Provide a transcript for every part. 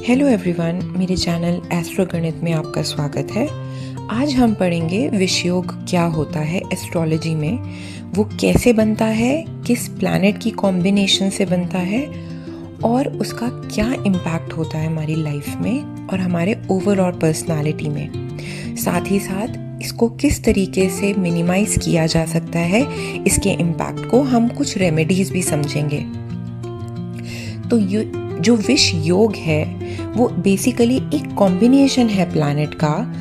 Hello everyone, मेरे channel astro गणित में आपका स्वागत है। आज हम पढ़ेंगे विष योग क्या होता है एस्ट्रोलॉजी में, वो कैसे बनता है, किस प्लैनेट की कॉम्बिनेशन से बनता है और उसका क्या इम्पैक्ट होता है हमारी लाइफ में और हमारे ओवरऑल पर्सनालिटी में। साथ ही साथ इसको किस तरीके से मिनिमाइज किया जा सकता है, इसके इम्पैक्ट को हम कुछ रेमेडीज भी समझेंगे। तो जो विष योग है वो बेसिकली एक कॉम्बिनेशन है प्लैनेट का,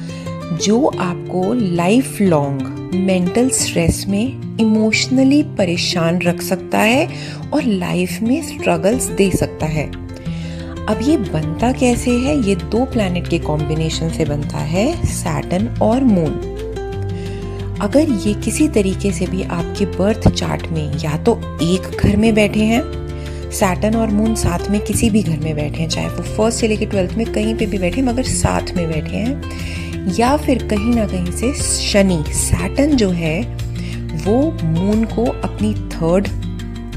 जो आपको लाइफ लॉन्ग मेंटल स्ट्रेस में इमोशनली परेशान रख सकता है और लाइफ में स्ट्रगल्स दे सकता है। अब ये बनता कैसे है? ये दो प्लैनेट के कॉम्बिनेशन से बनता है, सैटर्न और मून। अगर ये किसी तरीके से भी आपके बर्थ चार्ट में या तो एक घर में बैठे हैं, सैटर्न और मून साथ में किसी भी घर में बैठे हैं, चाहे वो फर्स्ट से लेकर 12th में कहीं पे भी बैठे हैं मगर साथ में बैठे हैं, या फिर कहीं ना कहीं से शनि सैटर्न जो है वो मून को अपनी 3rd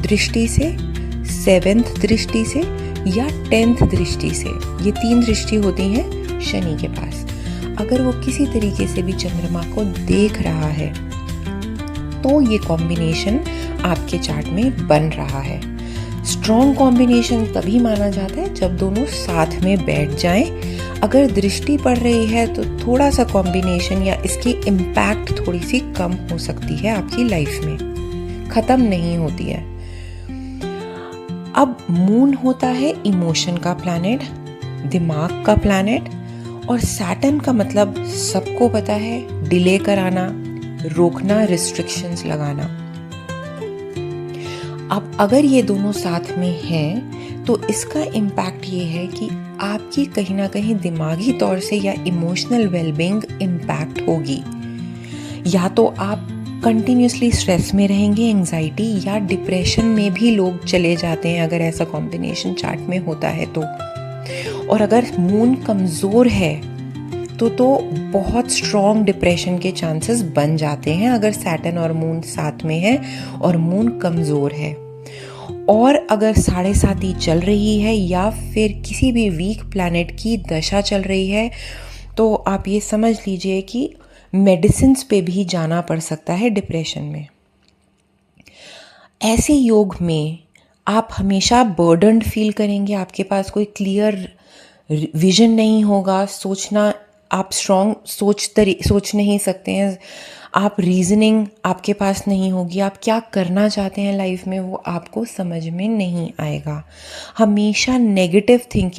दृष्टि से, 7th दृष्टि से या 10th दृष्टि से, ये 3 दृष्टि होती हैं शनि के पास, अगर वो किसी तरीके से भी चंद्रमा को देख रहा है तो ये कॉम्बिनेशन आपके चार्ट में बन रहा है। स्ट्रॉन्ग कॉम्बिनेशन तभी माना जाता है जब दोनों साथ में बैठ जाएं। अगर दृष्टि पड़ रही है तो थोड़ा सा कॉम्बिनेशन या इसकी इम्पैक्ट थोड़ी सी कम हो सकती है आपकी लाइफ में, खत्म नहीं होती है। अब मून होता है इमोशन का प्लैनेट, दिमाग का प्लैनेट, और सैटर्न का मतलब सबको पता है, डिले कराना, रोकना, रिस्ट्रिक्शंस लगाना। अब अगर ये दोनों साथ में हैं तो इसका इम्पैक्ट ये है कि आपकी कहीं ना कहीं दिमागी तौर से या इमोशनल वेलबींग इम्पैक्ट होगी। या तो आप कंटिन्यूसली स्ट्रेस में रहेंगे, एंजाइटी या डिप्रेशन में भी लोग चले जाते हैं अगर ऐसा कॉम्बिनेशन चार्ट में होता है तो। और अगर मून कमज़ोर है तो बहुत स्ट्रॉन्ग डिप्रेशन के चांसेस बन जाते हैं अगर सैटर्न और मून साथ में है और मून कमज़ोर है। और अगर 7.5 चल रही है या फिर किसी भी वीक प्लैनेट की दशा चल रही है तो आप ये समझ लीजिए कि मेडिसिन्स पे भी जाना पड़ सकता है डिप्रेशन में। ऐसे योग में आप हमेशा बर्डन्ड फील करेंगे, आपके पास कोई क्लियर विजन नहीं होगा, सोचना आप स्ट्रॉन्ग सोच नहीं सकते हैं, आप रीजनिंग आपके पास नहीं होगी, आप क्या करना चाहते हैं लाइफ में वो आपको समझ में नहीं आएगा। हमेशा नेगेटिव थिंकिंग